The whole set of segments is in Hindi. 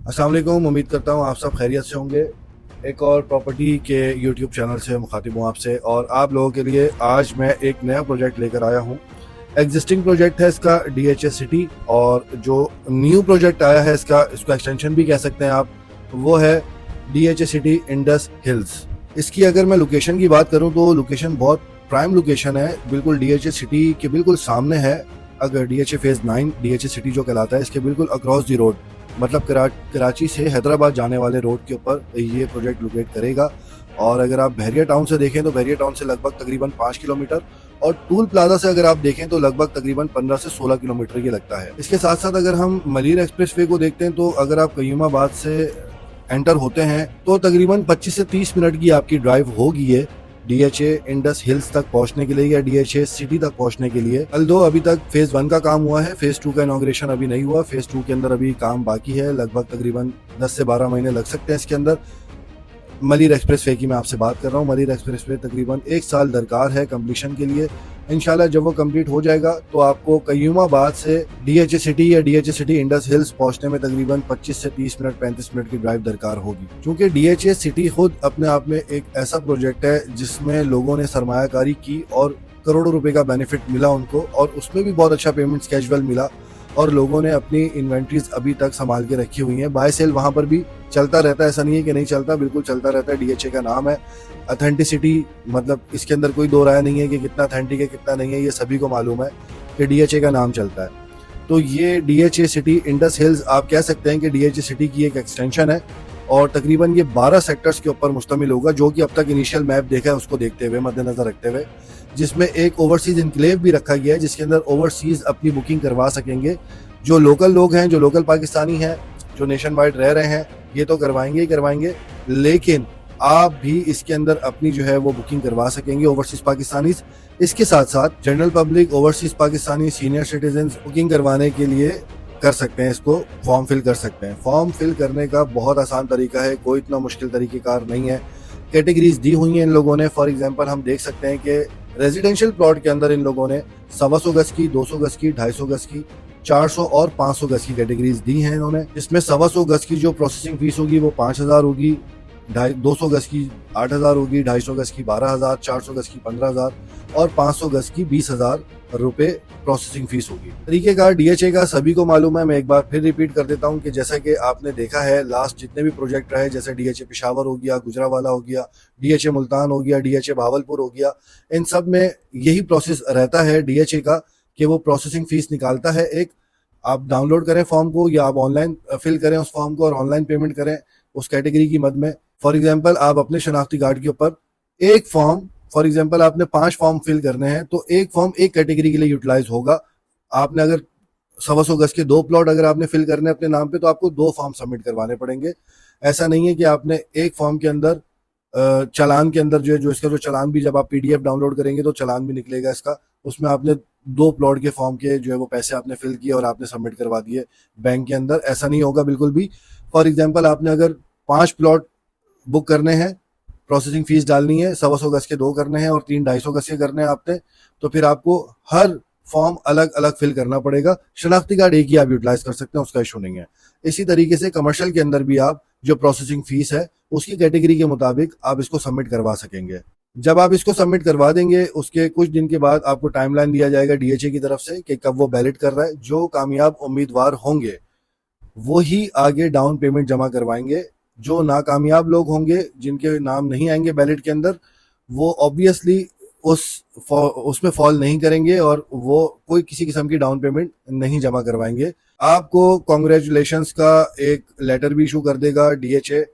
अस्सलाम वालेकुम। उम्मीद करता हूँ आप सब खैरियत से होंगे। एक और प्रॉपर्टी के यूट्यूब चैनल से मुखातिब हूँ आपसे, और आप लोगों के लिए आज मैं एक नया प्रोजेक्ट लेकर आया हूँ। एग्जिस्टिंग प्रोजेक्ट है इसका DHA सिटी, और जो न्यू प्रोजेक्ट आया है इसको एक्सटेंशन भी कह सकते हैं आप, वो है DHA सिटी इंडस हिल्स। इसकी अगर मैं लोकेशन की बात करूँ तो लोकेशन बहुत प्राइम लोकेशन है, बिल्कुल DHA सिटी के बिल्कुल सामने है। अगर DHA फेज 9 DHA सिटी जो कहलाता है, इसके बिल्कुल अक्रॉस दी रोड, मतलब कराची से हैदराबाद जाने वाले रोड के ऊपर ये प्रोजेक्ट लोकेट करेगा। और अगर आप बहरिया टाउन से देखें तो बहरिया टाउन से लगभग तकरीबन 5 किलोमीटर, और टूल प्लाजा से अगर आप देखें तो लगभग तकरीबन 15 से 16 किलोमीटर ये लगता है। इसके साथ साथ अगर हम मलीर एक्सप्रेस वे को देखते हैं तो अगर आप कयूमाबाद से एंटर होते हैं तो तकरीबन 25 से 30 मिनट की आपकी ड्राइव होगी ये DHA इंडस हिल्स तक पहुंचने के लिए या DHA सिटी तक पहुंचने के लिए। अल्दो अभी तक फेज 1 का काम हुआ है, फेज 2 का इनॉग्रेशन अभी नहीं हुआ। फेज 2 के अंदर अभी काम बाकी है, लगभग तकरीबन 10 से 12 महीने लग सकते हैं इसके अंदर। मलीर एक्सप्रेस वे की मैं आपसे बात कर रहा हूँ। मलीर एक्सप्रेस वे तकरीबन 1 साल दरकार है कम्प्लीशन के लिए। इंशाल्लाह जब वो कंप्लीट हो जाएगा तो आपको कयूमाबाद से DHA सिटी या DHA सिटी इंडस हिल्स पहुंचने में तकरीबन 25 से 30 मिनट 35 मिनट की ड्राइव दरकार होगी। क्योंकि DHA सिटी खुद अपने आप में एक ऐसा प्रोजेक्ट है जिसमें लोगों ने सरमायाकारी की और करोड़ों रुपए का बेनिफिट मिला उनको, और उसमें भी बहुत अच्छा पेमेंट स्केजुअल मिला, और लोगों ने अपनी इन्वेंट्रीज अभी तक संभाल के रखी हुई हैं। बाय सेल वहां पर भी चलता रहता है, ऐसा नहीं है कि नहीं चलता, बिल्कुल चलता रहता है। DHA का नाम है, अथेंटिसिटी, मतलब इसके अंदर कोई दो राय नहीं है कि कितना अथेंटिक है कितना नहीं है, ये सभी को मालूम है कि DHA का नाम चलता है। तो ये DHA सिटी इंडस हिल्स आप कह सकते हैं कि DHA सिटी की एक एक्सटेंशन है, और तकरीबन ये 12 सेक्टर्स के ऊपर मुश्तमिल होगा, जो कि अब तक इनिशियल मैप देखा है उसको देखते हुए, मद्देनजर रखते हुए, जिसमें एक ओवरसीज इनक्लेव भी रखा गया है जिसके अंदर ओवरसीज अपनी बुकिंग करवा सकेंगे। जो लोकल लोग हैं, जो लोकल पाकिस्तानी हैं, जो नेशन वाइड रह रहे हैं, ये तो करवाएंगे ही करवाएंगे, लेकिन आप भी इसके अंदर अपनी जो है वो बुकिंग करवा सकेंगे, ओवरसीज पाकिस्तानीज। इसके साथ साथ general public, overseas Pakistani, senior citizen booking करवाने के लिए कर सकते हैं, इसको फॉर्म फिल कर सकते हैं। फॉर्म फिल करने का बहुत आसान तरीका है, कोई इतना मुश्किल तरीकेकार नहीं है। कैटेगरीज दी हुई हैं इन लोगों ने। फॉर एग्जांपल हम देख सकते हैं कि रेजिडेंशियल प्लॉट के अंदर इन लोगों ने 125 गज की, 200 गज की, 250 गज की, 400 और 500 गज की कैटेगरीज दी हैं इन्होंने। इसमें 125 गज की जो प्रोसेसिंग फीस होगी वो 5,000 होगी, 200 गज की 8,000 होगी, 250 गज की 12,000, 400 गज की 15,000 और 500 गज की 20,000 रुपए प्रोसेसिंग फीस होगी। तरीकेकार DHA का सभी को मालूम है, मैं एक बार फिर रिपीट कर देता हूं कि जैसा कि आपने देखा है लास्ट जितने भी प्रोजेक्ट रहे, जैसे DHA पेशावर हो गया, गुजरावाला हो गया, DHA मुल्तान हो गया, DHA भावलपुर हो गया, इन सब में यही प्रोसेस रहता है DHA का कि वो प्रोसेसिंग फीस निकालता है। एक आप डाउनलोड करें फॉर्म को, या आप ऑनलाइन फिल करें उस फॉर्म को और ऑनलाइन पेमेंट करें उस कैटेगरी की मद में। फॉर एग्जाम्पल आप अपने शनाख्ती कार्ड के ऊपर एक फॉर्म, फॉर एग्जाम्पल आपने 5 फॉर्म फिल करने हैं तो एक फॉर्म एक कैटेगरी के लिए यूटिलाइज होगा। आपने अगर 125 गज के 2 प्लॉट अगर आपने फिल करने अपने नाम पे तो आपको 2 फॉर्म सबमिट करवाने पड़ेंगे। ऐसा नहीं है कि आपने एक फॉर्म के अंदर चालान के अंदर जो इसका जो चालान भी जब आप PDF डाउनलोड करेंगे तो चालान भी निकलेगा इसका, उसमें आपने 2 प्लॉट के फॉर्म के जो है वो पैसे आपने फिल किए और आपने सबमिट करवा दिए बैंक के अंदर, ऐसा नहीं होगा बिल्कुल भी। फॉर एग्जाम्पल आपने अगर 5 प्लॉट बुक करने हैं, प्रोसेसिंग फीस डालनी है, 125 गज के 2 करने हैं और 3 250 गज के करने हैं आपने, तो फिर आपको हर फॉर्म अलग अलग फिल करना पड़ेगा। शनाख्ती कार्ड एक ही आप यूटिलाइज कर सकते हैं, उसका इशू नहीं है। इसी तरीके से कमर्शियल के अंदर भी आप जो प्रोसेसिंग फीस है उसकी कैटेगरी के मुताबिक आप इसको सबमिट करवा सकेंगे। जब आप इसको सबमिट करवा देंगे उसके कुछ दिन के बाद आपको टाइमलाइन दिया जाएगा DHA की तरफ से कि कब वो बैलेट कर रहा है। जो कामयाब उम्मीदवार होंगे वो ही आगे डाउन पेमेंट जमा करवाएंगे। जो नाकामयाब लोग होंगे, जिनके नाम नहीं आएंगे बैलेट के अंदर, वो ऑब्वियसली उसमें फॉल नहीं करेंगे और वो कोई किसी किस्म की डाउन पेमेंट नहीं जमा करवाएंगे। आपको कॉन्ग्रेचुलेशंस का एक लेटर भी इशू कर देगा DHA,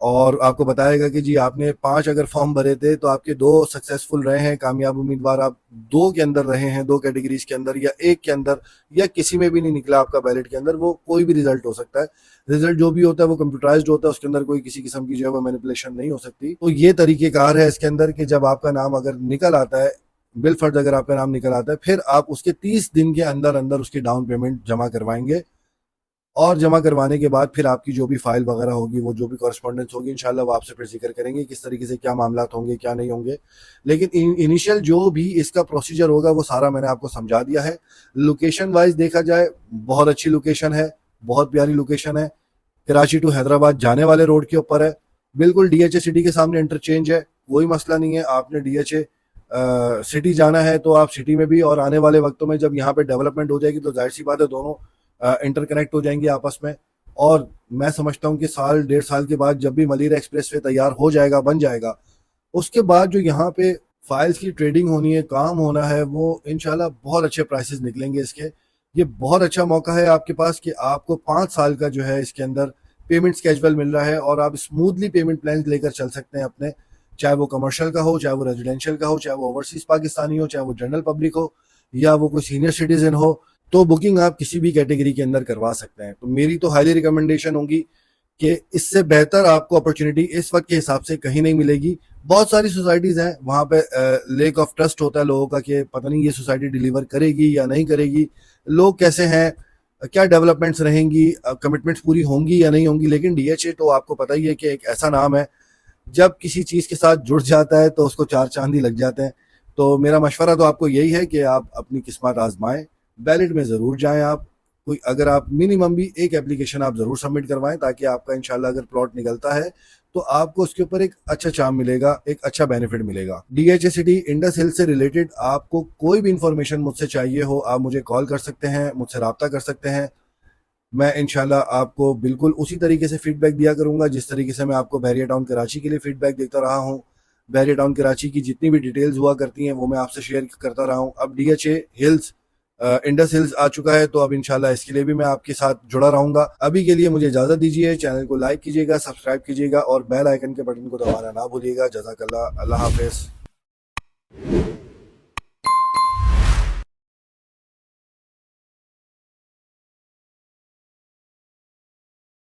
और आपको बताएगा कि जी आपने 5 अगर फॉर्म भरे थे तो आपके 2 सक्सेसफुल रहे हैं, कामयाब उम्मीदवार आप 2 के अंदर रहे हैं, 2 कैटेगरीज के अंदर या 1 के अंदर, या किसी में भी नहीं निकला आपका बैलेट के अंदर, वो कोई भी रिजल्ट हो सकता है। रिजल्ट जो भी होता है वो कंप्यूटराइज्ड होता है, उसके अंदर कोई किसी किस्म की जो है वो मैनिपुलेशन नहीं हो सकती। तो ये तरीकेकार है इसके अंदर कि जब आपका नाम अगर निकल आता है, बिलफर्ज अगर आपका नाम निकल आता है, फिर आप उसके 30 दिन के अंदर अंदर उसकी डाउन पेमेंट जमा करवाएंगे, और जमा करवाने के बाद फिर आपकी जो भी फाइल वगैरह होगी, वो जो भी कॉरेस्पॉन्डेंस होगी, इंशाल्लाह वो आपसे फिर जिक्र करेंगे किस तरीके से क्या मामला होंगे क्या नहीं होंगे। लेकिन इनिशियल जो भी इसका प्रोसीजर होगा वो सारा मैंने आपको समझा दिया है। लोकेशन वाइज देखा जाए बहुत अच्छी लोकेशन है, बहुत प्यारी लोकेशन है। कराची टू हैदराबाद जाने वाले रोड के ऊपर है, बिल्कुल डीएचए सिटी के सामने इंटरचेंज है, कोई मसला नहीं है। आपने डीएचए सिटी जाना है तो आप सिटी में भी, और आने वाले वक्तों में जब यहाँ पे डेवलपमेंट हो जाएगी तो जाहिर सी बात है दोनों इंटरकनेक्ट हो जाएंगे आपस में। और मैं समझता हूँ कि साल 1.5 साल के बाद जब भी मलीर एक्सप्रेस वे तैयार हो जाएगा, बन जाएगा, उसके बाद जो यहाँ पे फाइल्स की ट्रेडिंग होनी है, काम होना है, वो इंशाल्लाह बहुत अच्छे प्राइसेस निकलेंगे इसके। ये बहुत अच्छा मौका है आपके पास कि आपको 5 साल का जो है इसके अंदर पेमेंट स्केजुअल मिल रहा है और आप स्मूथली पेमेंट प्लान लेकर चल सकते हैं अपने, चाहे वो कमर्शियल का हो, चाहे वो रेजिडेंशियल का हो, चाहे वो ओवरसीज पाकिस्तानी हो, चाहे वो जनरल पब्लिक हो, या वो कोई सीनियर सिटीजन हो। तो बुकिंग आप किसी भी कैटेगरी के अंदर करवा सकते हैं। तो मेरी तो हाईली रिकमेंडेशन होगी कि इससे बेहतर आपको अपॉर्चुनिटी इस वक्त के हिसाब से कहीं नहीं मिलेगी। बहुत सारी सोसाइटीज हैं, वहां पे लेक ऑफ ट्रस्ट होता है लोगों का कि पता नहीं ये सोसाइटी डिलीवर करेगी या नहीं करेगी, लोग कैसे हैं, क्या डेवलपमेंट्स रहेंगी, कमिटमेंट्स पूरी होंगी या नहीं होंगी। लेकिन डीएचए तो आपको पता ही है कि एक ऐसा नाम है, जब किसी चीज के साथ जुड़ जाता है तो उसको 4 चांद ही लग जाते हैं। तो मेरा मशवरा तो आपको यही है कि आप अपनी किस्मत आजमाएं, बैलेट में जरूर जाएं। आप कोई, अगर आप मिनिमम भी एक एप्लीकेशन आप जरूर सबमिट करवाएं, ताकि आपका इंशाल्लाह अगर प्लॉट निकलता है तो आपको उसके ऊपर एक अच्छा चार्म मिलेगा, एक अच्छा बेनिफिट मिलेगा। डीएचए सिटी इंडस हिल से रिलेटेड आपको कोई भी इंफॉर्मेशन मुझसे चाहिए हो, आप मुझे कॉल कर सकते हैं, मुझसे रब्ता कर सकते हैं। मैं इंशाल्लाह आपको बिल्कुल उसी तरीके से फीडबैक दिया करूंगा जिस तरीके से मैं आपको बहरिया टाउन कराची के लिए फीडबैक देता रहा हूँ। बहरिया टाउन कराची की जितनी भी डिटेल्स हुआ करती हैं वो मैं आपसे शेयर करता रहा हूँ। अब डीएचए हिल्स इंडस हिल्स आ चुका है तो अब इंशाल्लाह इसके लिए भी मैं आपके साथ जुड़ा रहूंगा। अभी के लिए मुझे इजाजत दीजिए, चैनल को लाइक कीजिएगा, सब्सक्राइब कीजिएगा और बेल आइकन के बटन को दबाना ना भूलिएगा। जज़ाकल्लाह, अल्लाह हाफिज।